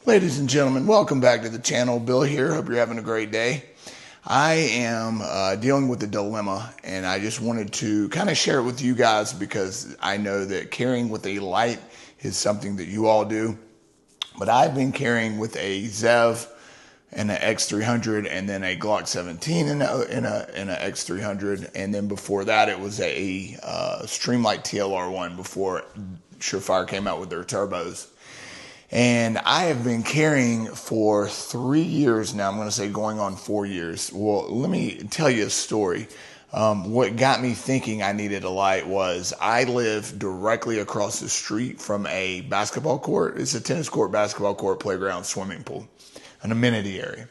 Ladies and gentlemen, welcome back to the channel. Bill here. Hope you're having a great day. I am dealing with a dilemma, and I just wanted to kind of share it with you guys because I know that carrying with a light is something that you all do. But I've been carrying with a Zev and an X300, and then a Glock 17 and a X300, and then before that it was a Streamlight TLR1 before Surefire came out with their turbos. And I have been carrying for 3 years now. I'm going to say going on 4 years. Well, let me tell you a story. What got me thinking I needed a light was I live directly across the street from a basketball court. It's a tennis court, basketball court, playground, swimming pool, an amenity area.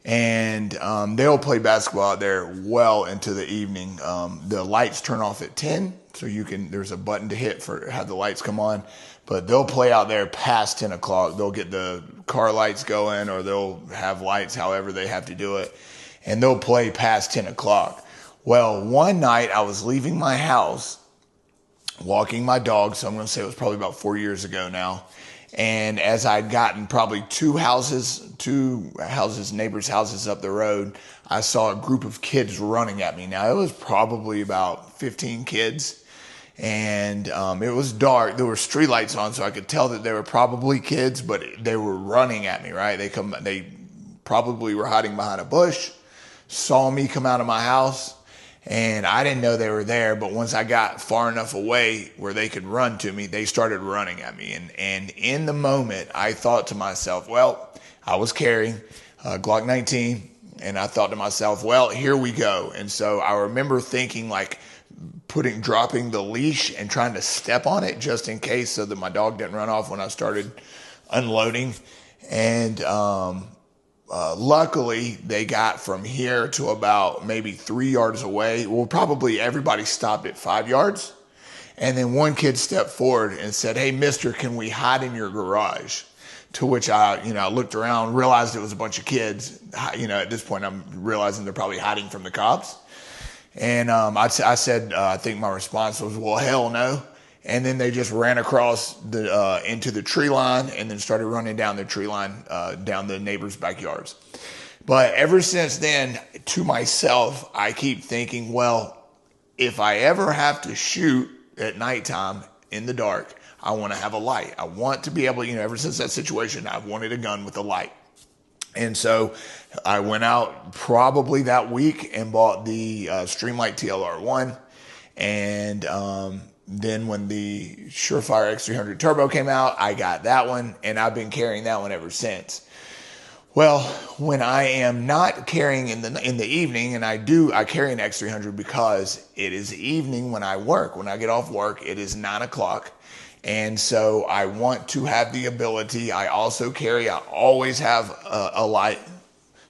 And they'll play basketball out there well into the evening. The lights turn off at 10, so there's a button to hit for have the lights come on. But they'll play out there past 10 o'clock. They'll get the car lights going, or they'll have lights however they have to do it. And they'll play past 10 o'clock. Well, one night I was leaving my house, walking my dog. So I'm going to say it was probably about 4 years ago now. And as I'd gotten probably two houses, neighbors' houses up the road, I saw a group of kids running at me. Now, it was probably about 15 kids. And it was dark. There were street lights on, so I could tell that they were probably kids, but they were running at me, right? They probably were hiding behind a bush, saw me come out of my house, and I didn't know they were there. But once I got far enough away where they could run to me, they started running at me. And in the moment, I thought to myself, well, I was carrying a Glock 19, and I thought to myself, well, here we go. And so I remember thinking, like, dropping the leash and trying to step on it just in case, so that my dog didn't run off when I started unloading. And luckily they got from here to about maybe 3 yards away. Well, probably everybody stopped at 5 yards. And then one kid stepped forward and said, "Hey, mister, can we hide in your garage?" To which I looked around, realized it was a bunch of kids. At this point I'm realizing they're probably hiding from the cops. And I said, I think my response was, "Well, hell no." And then they just ran across into the tree line and then started running down the tree line, down the neighbors' backyards. But ever since then, to myself, I keep thinking, well, if I ever have to shoot at nighttime in the dark, I want to have a light. I want to be able, ever since that situation, I've wanted a gun with a light. And so I went out probably that week and bought the Streamlight TLR1. And then when the Surefire X300 Turbo came out, I got that one, and I've been carrying that one ever since. Well, when I am not carrying in the evening, and I carry an X300 because it is evening when I work. When I get off work, it is 9 o'clock. And so I want to have the ability. I always have a light,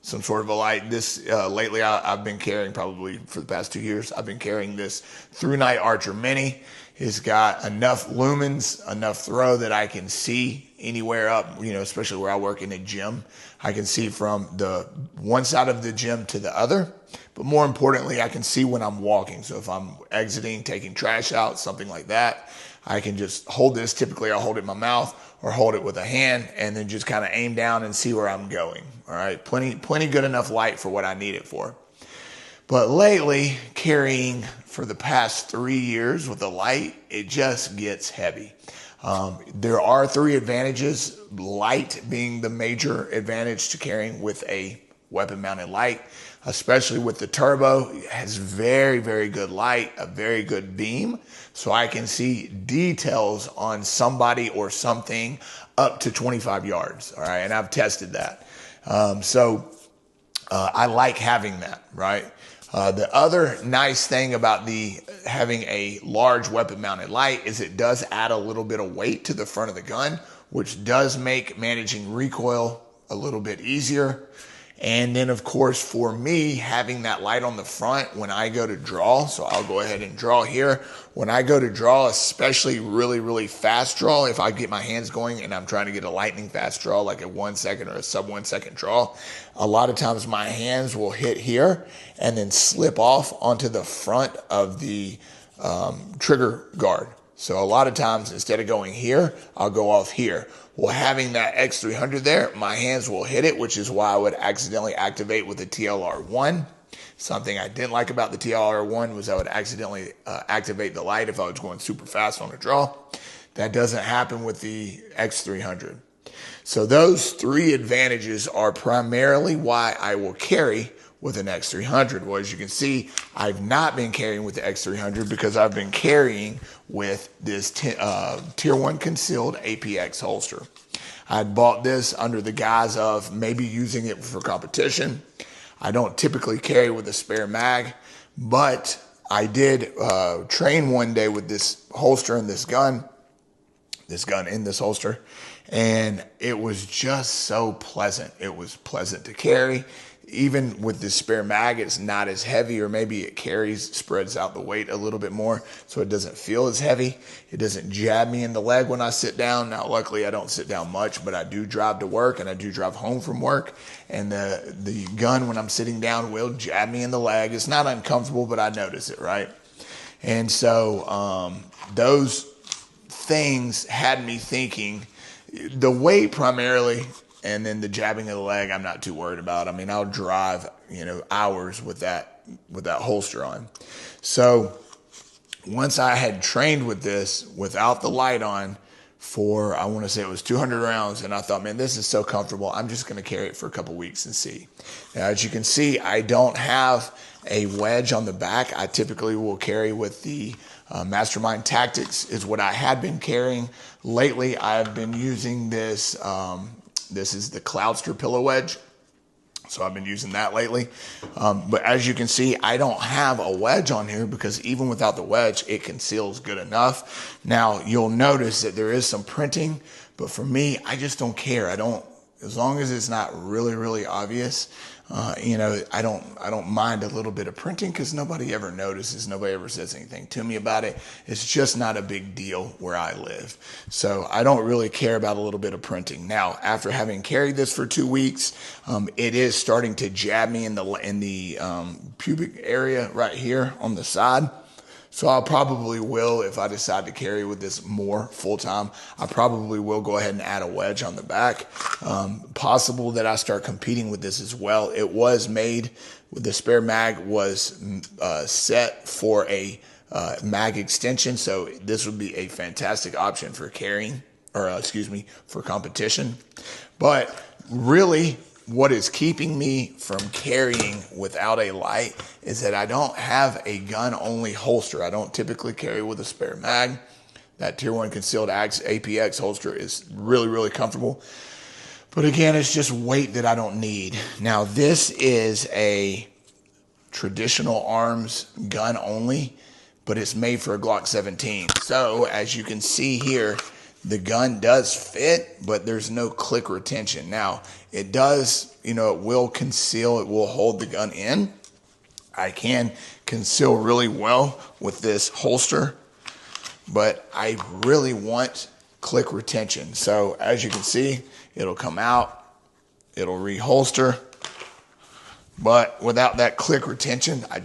some sort of a light. Lately I've been carrying, probably for the past 2 years, I've been carrying this Through Night Archer Mini. It's got enough lumens, enough throw that I can see anywhere up, especially where I work in a gym. I can see from the one side of the gym to the other. But more importantly, I can see when I'm walking. So if I'm exiting, taking trash out, something like that, I can just hold this. Typically, I'll hold it in my mouth or hold it with a hand and then just kind of aim down and see where I'm going. All right, plenty good enough light for what I need it for. But lately, carrying for the past 3 years with a light, it just gets heavy. There are 3 advantages, light being the major advantage to carrying with a weapon-mounted light, especially with the turbo. It has very, very good light, a very good beam, so I can see details on somebody or something up to 25 yards, all right? And I've tested that. I like having that, right? The other nice thing about having a large weapon-mounted light is it does add a little bit of weight to the front of the gun, which does make managing recoil a little bit easier. And then, of course, for me, having that light on the front when I go to draw, so I'll go ahead and draw here. When I go to draw, especially really, really fast draw, if I get my hands going and I'm trying to get a lightning fast draw, like a 1 second or a sub 1 second draw, a lot of times my hands will hit here and then slip off onto the front of the trigger guard. So a lot of times, instead of going here, I'll go off here. Well, having that X300 there, my hands will hit it, which is why I would accidentally activate with the TLR1. Something I didn't like about the TLR1 was I would accidentally activate the light if I was going super fast on a draw. That doesn't happen with the X300. So those three advantages are primarily why I will carry with an X300. Well, as you can see, I've not been carrying with the X300 because I've been carrying with this Tier 1 concealed APX holster. I bought this under the guise of maybe using it for competition. I don't typically carry with a spare mag, but I did train one day with this holster and this gun in this holster, and it was just so pleasant. It was pleasant to carry. Even with the spare mag, it's not as heavy, or maybe it spreads out the weight a little bit more, so it doesn't feel as heavy. It doesn't jab me in the leg when I sit down. Now, luckily, I don't sit down much, but I do drive to work and I do drive home from work, and the gun, when I'm sitting down, will jab me in the leg. It's not uncomfortable, but I notice it, right? And so those things had me thinking, the weight primarily, and then the jabbing of the leg, I'm not too worried about. I mean, I'll drive, hours with that holster on. So once I had trained with this without the light on for, I want to say it was 200 rounds, and I thought, man, this is so comfortable. I'm just going to carry it for a couple weeks and see. Now, as you can see, I don't have a wedge on the back. I typically will carry with the Mastermind Tactics is what I had been carrying. Lately, I've been using this. This is the Cloudster pillow wedge. So I've been using that lately. But as you can see, I don't have a wedge on here because even without the wedge, it conceals good enough. Now, you'll notice that there is some printing, but for me, I just don't care. As long as it's not really, really obvious, I don't mind a little bit of printing because nobody ever notices. Nobody ever says anything to me about it. It's just not a big deal where I live. So I don't really care about a little bit of printing. Now, after having carried this for 2 weeks, it is starting to jab me in the pubic area right here on the side. So I probably will, if I decide to carry with this more full time, I probably will go ahead and add a wedge on the back. Possible that I start competing with this as well. It was made with the spare mag was set for a mag extension. So this would be a fantastic option for carrying, for competition. But really, what is keeping me from carrying without a light is that I don't have a gun-only holster. I don't typically carry with a spare mag. That Tier 1 concealed APX holster is really, really comfortable. But again, it's just weight that I don't need. Now, this is a traditional arms gun only, but it's made for a Glock 17. So, as you can see here, the gun does fit, but there's no click retention. Now, it does, it will conceal, it will hold the gun in. I can conceal really well with this holster, but I really want click retention. So as you can see, it'll come out, it'll reholster, but without that click retention, I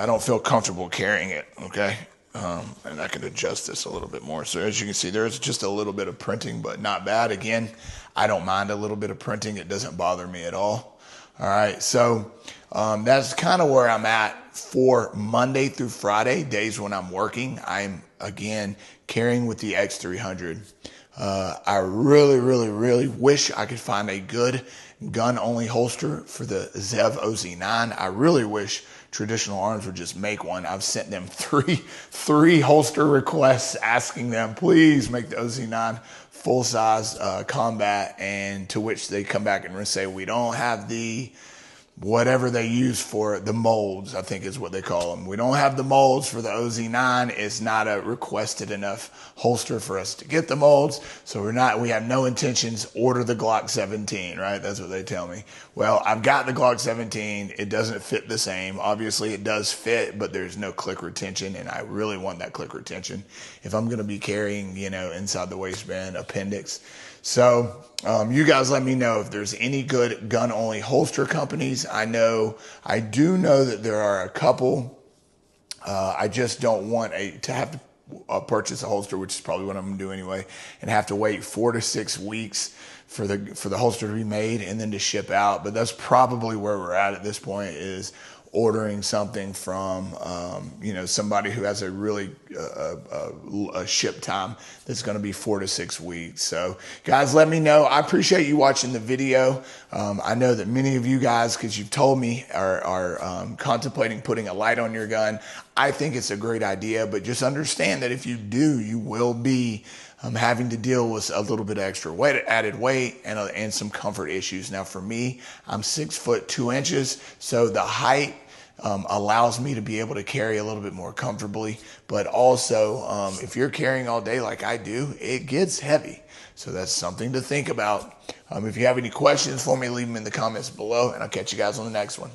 don't feel comfortable carrying it, okay? And I can adjust this a little bit more. So as you can see, there's just a little bit of printing, but not bad. Again, I don't mind a little bit of printing. It doesn't bother me at all. All right. So that's kind of where I'm at for Monday through Friday, days when I'm working. I'm, again, carrying with the X300. I really, really, really wish I could find a good gun-only holster for the Zev OZ9. I really wish Traditional Arms would just make one. I've sent them three holster requests asking them, please make the OZ9 full-size combat, and to which they come back and say, we don't have the whatever they use for the molds, I think is what they call them. We don't have the molds for the OZ9. It's not a requested enough holster for us to get the molds. So we have no intentions, order the Glock 17, right? That's what they tell me. Well, I've got the Glock 17. It doesn't fit the same. Obviously it does fit, but there's no click retention. And I really want that click retention if I'm going to be carrying, inside the waistband appendix. So you guys let me know if there's any good gun-only holster companies. I do know that there are a couple I just don't want to have to purchase a holster, which is probably what I'm gonna do anyway, and have to wait 4 to 6 weeks for the holster to be made and then to ship out. But that's probably where we're at this point, is ordering something from somebody who has a really a ship time that's going to be 4 to 6 weeks. So guys, let me know. I appreciate you watching the video. I know that many of you guys, because you've told me, are contemplating putting a light on your gun. I think it's a great idea, but just understand that if you do, you will be having to deal with a little bit of extra weight, added weight, and some comfort issues. Now, for me, I'm 6 foot 2 inches, so the height allows me to be able to carry a little bit more comfortably. But also, if you're carrying all day like I do, it gets heavy. So that's something to think about. If you have any questions for me, leave them in the comments below, and I'll catch you guys on the next one.